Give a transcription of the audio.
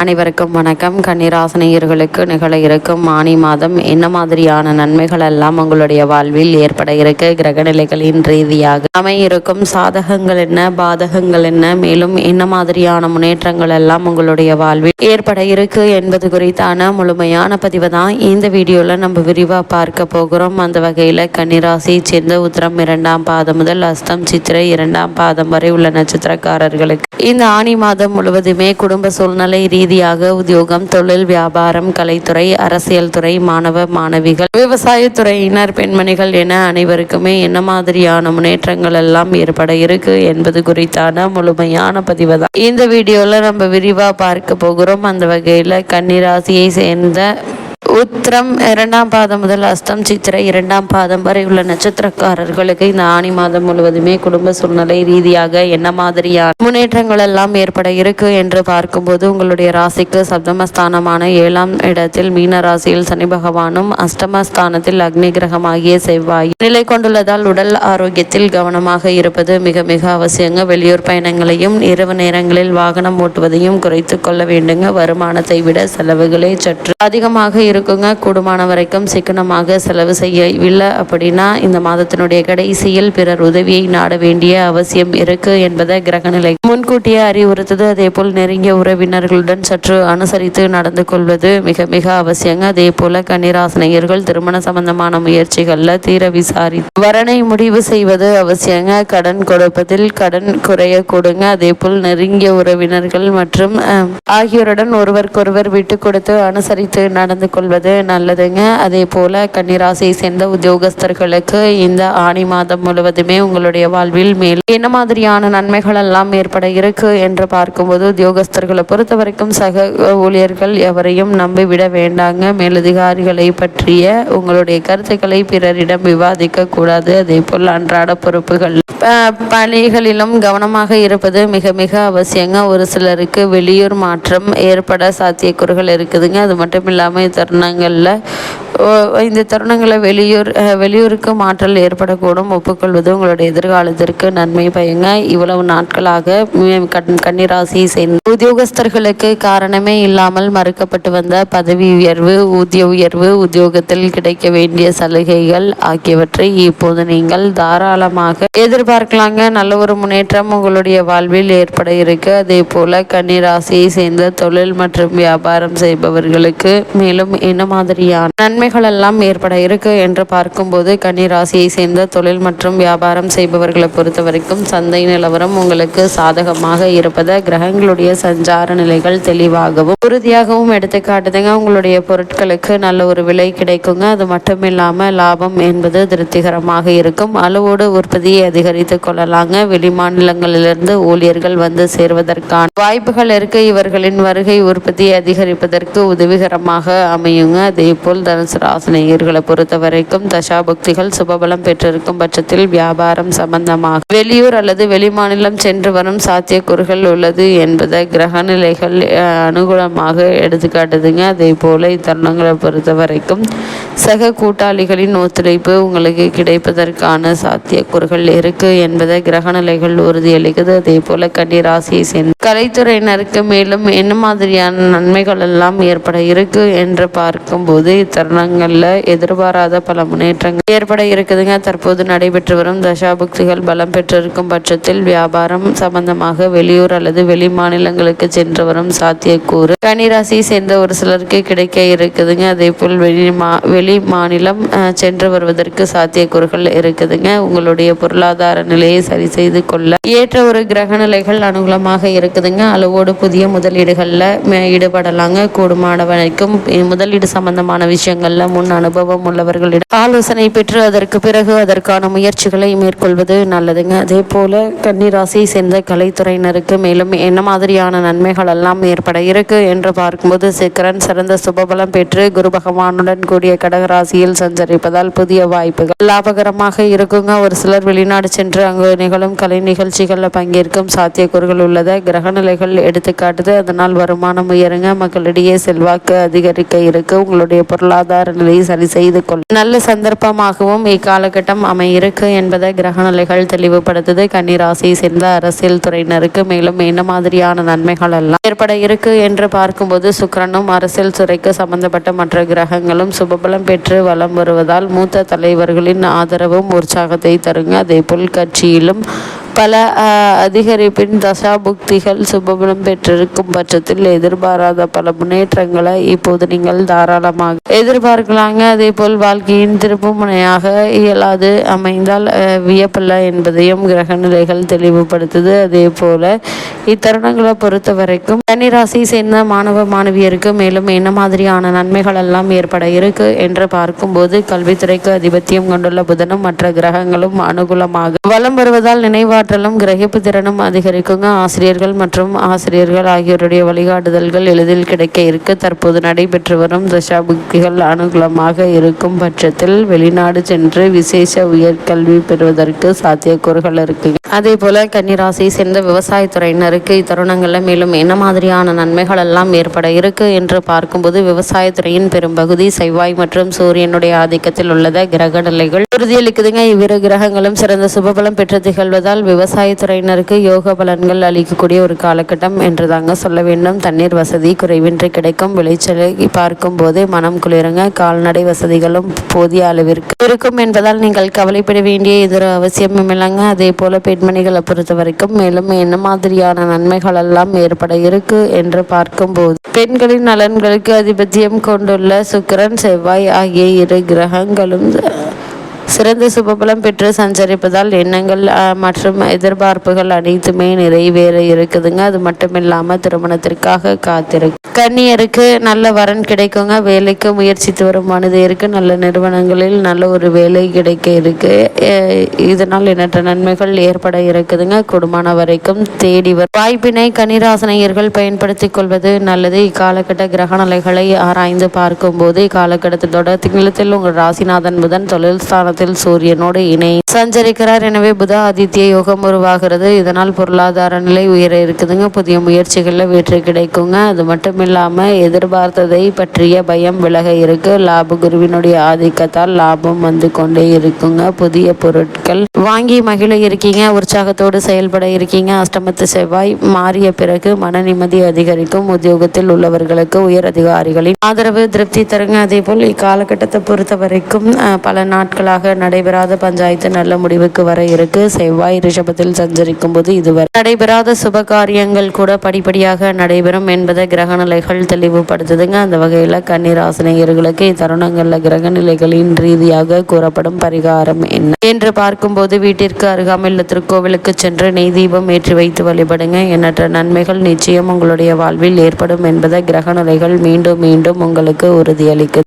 அனைவருக்கும் வணக்கம். கன்னிராசினியர்களுக்கு நிகழ இருக்கும் ஆனி மாதம் என்ன மாதிரியான நன்மைகள் எல்லாம் உங்களுடைய வாழ்வில் ஏற்பட இருக்க கிரகநிலைகளின் ரீதியாக அமையிருக்கும் சாதகங்கள் என்ன, பாதகங்கள் என்ன, மேலும் என்ன மாதிரியான முன்னேற்றங்கள் எல்லாம் உங்களுடைய வாழ்வில் ஏற்பட இருக்கு என்பது குறித்தான முழுமையான பதிவை தான் இந்த வீடியோல நம்ம விரிவா பார்க்க போகிறோம். அந்த வகையில கன்னிராசியை சேர்ந்த உத்திரம் 2ஆம் பாதம் முதல் அஸ்தம் சித்திரை 2ஆம் பாதம் வரை உள்ள நட்சத்திரக்காரர்களுக்கு இந்த ஆனி மாதம் முழுவதுமே குடும்ப சூழ்நிலை ரீதியாக உத்தியோகம், தொழில், வியாபாரம், கலைத்துறை, அரசியல் துறை, மாணவ மாணவிகள், விவசாயத்துறையினர், பெண்மணிகள் என அனைவருக்குமே என்ன மாதிரியான முன்னேற்றங்கள் எல்லாம் ஏற்பட இருக்கு என்பது குறித்தான முழுமையான பதிவு தான் இந்த வீடியோல நம்ம விரிவா பார்க்க போகிறோம். அந்த வகையில கன்னிராசியை சேர்ந்த உத்திரம் 2ஆம் பாதம் முதல் அஸ்தம் சித்திரை 2ஆம் பாதம் வரை உள்ள நட்சத்திரக்காரர்களுக்கு இந்த ஆனி மாதம் முழுவதுமே குடும்ப சூழ்நிலை ரீதியாக என்ன மாதிரியான முன்னேற்றங்கள் எல்லாம் ஏற்பட இருக்கு என்று பார்க்கும்போது உங்களுடைய ராசிக்கு சப்தமஸ்தானமான 7ஆம் இடத்தில் மீன ராசியில் சனி பகவானும், அஷ்டமஸ்தானத்தில் அக்னி கிரகமாகிய செவ்வாய் நிலை கொண்டுள்ளதால் உடல் ஆரோக்கியத்தில் கவனமாக இருப்பது மிக மிக அவசியங்க. வெளியூர் பயணங்களையும் இரவு நேரங்களில் வாகனம் ஓட்டுவதையும் குறைத்து கொள்ள வேண்டுங்க. வருமானத்தை விட செலவுகளே சற்று அதிகமாக இருக்குங்க. கூடுமான வரைக்கும் சிக்கனமாக செலவு செய்யவில்லை அப்படின்னா இந்த மாதத்தினுடைய கடைசியில் பிறர் உதவியை நாட வேண்டிய அவசியம் இருக்கு என்பதை கிரகநிலை முன்கூட்டியே அறிவுறுத்தது. அதே போல் நெருங்கிய உறவினர்களுடன் சற்று அனுசரித்து நடந்து கொள்வது மிக மிக அவசியங்க. அதே போல கன்னிராசினியர்கள் திருமண சம்பந்தமான முயற்சிகள்ல தீர விசாரித்து வரனை முடிவு செய்வது அவசியங்க. கடன் கொடுப்பதில் கடன் குறைய கொடுங்க. அதே போல் நெருங்கிய உறவினர்கள் மற்றும் ஆகியோருடன் ஒருவருக்கொருவர் விட்டு கொடுத்து அனுசரித்து நடந்து கொள்வது நல்லதுங்க. அதே போல கன்னிராசியை சேர்ந்த உத்தியோகஸ்தர்களுக்கு இந்த ஆனி மாதம் முழுவதுமே உங்களுடைய வாழ்வில் மேல் என்ன மாதிரியான நன்மைகள் எல்லாம் ஏற்பட இருக்கு என்று பார்க்கும்போது உத்தியோகஸ்தர்களை பொறுத்த வரைக்கும் சக ஊழியர்கள் எவரையும் நம்பிவிட வேண்டாங்க. மேலதிகாரிகளை பற்றிய உங்களுடைய கருத்துக்களை பிறரிடம் விவாதிக்க கூடாது. அதே போல் அன்றாட பொறுப்புகள் பணிகளிலும் கவனமாக இருப்பது மிக மிக அவசியங்க. ஒரு சிலருக்கு வெளியூர் மாற்றம் ஏற்பட சாத்தியக்கூறுகள் இருக்குதுங்க. அது மட்டும் இல்லாமல் தருணங்களில் இந்த தருணங்களில் வெளியூருக்கு மாற்றல் ஏற்படக்கூடும். ஒப்புக்கொள்வது உங்களுடைய எதிர்காலத்திற்கு நன்மை பயங்க. இவ்வளவு நாட்களாக கன்னிராசியை சேர்ந்த உத்தியோகஸ்தர்களுக்கு காரணமே இல்லாமல் மறுக்கப்பட்டு வந்த பதவி உயர்வு, ஊதிய உயர்வு, உத்தியோகத்தில் கிடைக்க வேண்டிய சலுகைகள் ஆகியவற்றை இப்போது நீங்கள் தாராளமாக எதிர்பார்க்கலாங்க. நல்ல ஒரு முன்னேற்றம் உங்களுடைய வாழ்வில் ஏற்பட இருக்கு. அதே போல கன்னிராசியை சேர்ந்த தொழில் மற்றும் வியாபாரம் செய்பவர்களுக்கு மேலும் என்ன மாதிரியான நன்மைகள் எல்லாம் ஏற்பட இருக்கு என்று பார்க்கும்போது கன்னிராசியை சேர்ந்த தொழில் மற்றும் வியாபாரம் செய்பவர்களை பொறுத்த வரைக்கும் சந்தை நிலவரம் உங்களுக்கு சாதகமாக இருப்பதை கிரகங்களுடைய சஞ்சார நிலைகள் தெளிவாகவும் உறுதியாகவும் எடுத்துக்காட்டுதுங்க. உங்களுடைய பொருட்களுக்கு நல்ல ஒரு விலை கிடைக்குங்க. அது மட்டும் இல்லாம லாபம் என்பது திருப்திகரமாக இருக்கும். அளவோடு உற்பத்தியை அதிகரித்து கொள்ளலாங்க. வெளி மாநிலங்களிலிருந்து ஊழியர்கள் வந்து சேர்வதற்கான வாய்ப்புகள் இருக்கு. இவர்களின் வருகை உற்பத்தியை அதிகரிப்பதற்கு உதவிகரமாக அமையுங்க. அதே போல் தனுசு ராசினியர்களை பொறுத்த வரைக்கும் தசாபுக்திகள் சுபபலம் பெற்றிருக்கும் பட்சத்தில் வியாபாரம் சம்பந்தமாக வெளியூர் அல்லது வெளிமாநிலம் சென்று வரும் சாத்தியக்கூறுகள் உள்ளது என்பதை கிரகநிலைகள் அனுகூலமாக எடுத்துக்காட்டுதுங்க. அதே போல இத்தருணங்களை பொறுத்த வரைக்கும் சக கூட்டாளிகளின் ஒத்துழைப்பு உங்களுக்கு கிடைப்பதற்கான சாத்தியக்கூறுகள் இருக்கு என்பதை கிரகநிலைகள் உறுதியளிக்குது. அதே போல கன்னிராசியை சேர்ந்த கலைத்துறையினருக்கு மேலும் என்ன மாதிரியான நன்மைகள் எல்லாம் ஏற்பட இருக்கு என்று பார்க்கும்போது இத்தருணங்கள்ல எதிர்பாராத பல முன்னேற்றங்கள் ஏற்பட இருக்குதுங்க. தற்போது நடைபெற்று வரும் தசாபுக்திகள் பலம் பெற்றிருக்கும் பட்சத்தில் வியாபாரம் சம்பந்தமாக வெளியூர் அல்லது வெளி மாநிலங்களுக்கு சென்று வரும் சாத்தியக்கூறு கன்னிராசியை சேர்ந்த ஒரு சிலருக்கு கிடைக்க இருக்குதுங்க. அதே போல் வெளி மாநிலம் சென்று வருவதற்கு சாத்தியக்கூறுகள் இருக்குதுங்க. உங்களுடைய பொருளாதார நிலையை சரி செய்து கொள்ள ஏற்ற ஒரு கிரக நிலைகள் அனுகூலமாக இருக்குதுங்க. அளவோடு புதிய முதலீடுகள்ல ஈடுபடலாங்க. கூடுமான வரைக்கும் முதலீடு சம்பந்தமான விஷயங்கள்ல முன் அனுபவம் உள்ளவர்களிடம் ஆலோசனை பெற்று அதற்கு பிறகு அதற்கான முயற்சிகளை மேற்கொள்வது நல்லதுங்க. அதே போல கன்னிராசியை சேர்ந்த கலைத்துறையினருக்கு மேலும் என்ன மாதிரியான நன்மைகள் எல்லாம் ஏற்பட இருக்கு என்று பார்க்கும்போது சிக்கரன் சிறந்த சுபபலம் பெற்று குரு பகவானுடன் கூடிய கடகராசியில் சஞ்சரிப்பதால் புதிய வாய்ப்புகள் லாபகரமாக இருக்குங்க. ஒரு சிலர் வெளிநாடு சென்று அங்கு நிகழும் கலை நிகழ்ச்சிகளில் பங்கேற்கும் சாத்தியக்கூறுகள் உள்ளதை கிரகநிலைகள் எடுத்துக்காட்டுது. அதனால் வருமானம் உயருங்க. மக்களிடையே செல்வாக்கு அதிகரிக்க இருக்கு. உங்களுடைய பொருளாதார நிலையை சரி செய்து கொள்ள நல்ல சந்தர்ப்பமாகவும் இக்காலகட்டம் அமையிருக்கு என்பதை கிரகநிலைகள் தெளிவுபடுத்துது. கன்னிராசியை சேர்ந்த அரசியல் துறையினருக்கு மேலும் என்ன மாதிரியான நன்மைகள் எல்லாம் ஏற்பட இருக்கு என்று பார்க்கும்போது, சுக்கிரனும் அரசியல் துறைக்கு சம்பந்தப்பட்ட மற்ற கிரகங்களும் சுபபலம் பெற்று வலம் வருவதால் மூத்த தலைவர்களின் ஆதரவும் உற்சாகத்தை தருங்க. அதேபோல் கட்சியிலும் பல அதிகரிப்பின் தசாபுக்திகள் சுபபலம் பெற்றிருக்கும் பட்சத்தில் எதிர்பாராத பல முன்னேற்றங்களை இப்போது நீங்கள் தாராளமாக எதிர்பார்க்கலாங்க. அதே போல் வாழ்க்கையின் திருப்பு முனையாக இயலாது அமைந்தால் வியப்பல்ல என்பதையும் கிரக நிலைகள் தெளிவுபடுத்துது. அதே போல இத்தருணங்களை பொறுத்த வரைக்கும் கன்னிராசி சேர்ந்த மாணவ மாணவியருக்கு மேலும் என்ன மாதிரியான நன்மைகள் எல்லாம் ஏற்பட இருக்கு என்று பார்க்கும்போது, கல்வித்துறைக்கு அதிபத்தியம் கொண்டுள்ள புதனும் மற்ற கிரகங்களும் அனுகூலமாக வலம் வருவதால் நினைவாற்றலும் கிரகிப்பு திறனும் அதிகரிக்குங்க. ஆசிரியர்கள் ஆகியோருடைய வழிகாட்டுதல்கள் எளிதில் கிடைக்க இருக்கு. தற்போது நடைபெற்று வரும் தசாபுக்திகள் அனுகூலமாக இருக்கும் பட்சத்தில் வெளிநாடு சென்று விசேஷ உயர்கல்வி பெறுவதற்கு சாத்தியக்கூறுகள் இருக்குங்க. அதே போல கன்னிராசியை சேர்ந்த விவசாயத்துறையினருக்கு இத்தருணங்களில் மேலும் என்ன மாதிரியான நன்மைகள் எல்லாம் ஏற்பட இருக்கு என்று பார்க்கும்போது, விவசாயத்துறையின் பெரும்பகுதி செவ்வாய் மற்றும் சூரியனுடைய ஆதிக்கத்தில் உள்ளத கிரக நிலைகள் உறுதியளிக்குதுங்க. இவ்விரு கிரகங்களும் சிறந்த சுபபலம் பெற்று திகழ்வதால் விவசாயத்துறையினருக்கு யோக பலன்கள் அளிக்கக்கூடிய ஒரு காலகட்டம் என்று தாங்க சொல்ல வேண்டும். தண்ணீர் வசதி குறைவின்றி கிடைக்கும். விளைச்சலை பார்க்கும் போது மனம் குளிருங்க. கால்நடை வசதிகளும் போதிய அளவிற்கு இருக்கும் என்பதால் நீங்கள் கவலைப்பட வேண்டிய எதிர அவசியமும் இல்லைங்க. அதே போல பெண்மணிகளை பொறுத்த வரைக்கும் மேலும் என்ன மாதிரியான நன்மைகள் எல்லாம் ஏற்பட இருக்கு என்று பார்க்கும்போது, பெண்களின் நலன்களுக்கு அதிபத்தியம் கொண்டுள்ள சுக்கிரன் செவ்வாய் ஆகிய இரு கிரகங்களும் சிறந்த சுபபலம் பெற்று சஞ்சரிப்பதால் எண்ணங்கள் மற்றும் எதிர்பார்ப்புகள் அனைத்துமே நிறைவேற இருக்குதுங்க. அது மட்டும் இல்லாமல் திருமணத்திற்காக காத்திருக்கு கன்னியருக்கு நல்ல வரன் கிடைக்குங்க. வேலைக்கு முயற்சித்து வரும் மனிதருக்கு நல்ல நிறுவனங்களில் நல்ல ஒரு வேலை கிடைக்க இருக்கு. இதனால் எண்ணற்ற நன்மைகள் ஏற்பட இருக்குதுங்க. குடும்பமான வரைக்கும் தேடி வரும் வாய்ப்பினை கன்னிராசினியர்கள் பயன்படுத்திக் கொள்வது நல்லது. இக்காலகட்ட கிரக நிலைகளை ஆராய்ந்து பார்க்கும்போது, இக்காலகட்டத்தோட திங்களத்தில் உங்கள் ராசிநாதன் புதன் தொழில் ஸ்தானத்தில் சூரியனோடு இணை சஞ்சரிக்கிறார். எனவே புத ஆதித்ய யோகம் உருவாகிறது. இதனால் பொருளாதார நிலை உயர இருக்குதுங்க. புதிய முயற்சிகளில் வெற்றி கிடைக்குங்க. அது மட்டும் இல்லாம எதிர்பார்த்ததை பற்றிய பயம் விலக இருக்கு. லாப குருவினுடைய ஆதிக்கத்தால் லாபம் வந்து கொண்டே இருக்குங்க. புதிய பொருட்கள் வாங்கி மகிழ இருக்கீங்க. உற்சாகத்தோடு செயல்பட இருக்கீங்க. அஷ்டமத்து செவ்வாய் மாறிய பிறகு மன நிம்மதி அதிகரிக்கும். உத்தியோகத்தில் உள்ளவர்களுக்கு உயர் அதிகாரிகளின் ஆதரவு திருப்தி தருங்க. அதே போல் இக்காலகட்டத்தை பொறுத்த வரைக்கும் பல நாட்களாக நடைபெறாத பஞ்சாயத்து நல்ல முடிவுக்கு வர இருக்கு. செவ்வாய் ரிஷபத்தில் சஞ்சரிக்கும் போது இதுவரை நடைபெறாத சுப காரியங்கள் கூட படிப்படியாக நடைபெறும் என்பதை கிரக நிலைகள் தெளிவுபடுத்துதுங்க. அந்த வகையில் கன்னிராசினியர்களுக்கு இத்தருணங்கள்ல கிரக நிலைகளின் ரீதியாக கூறப்படும் பரிகாரம் என்ன என்று பார்க்கும்போது, வீட்டிற்கு அருகாமையில் திருக்கோவிலுக்கு சென்று நெய் தீபம் ஏற்றி வைத்து வழிபடுங்க. எண்ணற்ற நன்மைகள் நிச்சயம் உங்களுடைய வாழ்வில் ஏற்படும் என்பதை கிரக நிலைகள் மீண்டும் மீண்டும் உங்களுக்கு உறுதியளிக்கும்.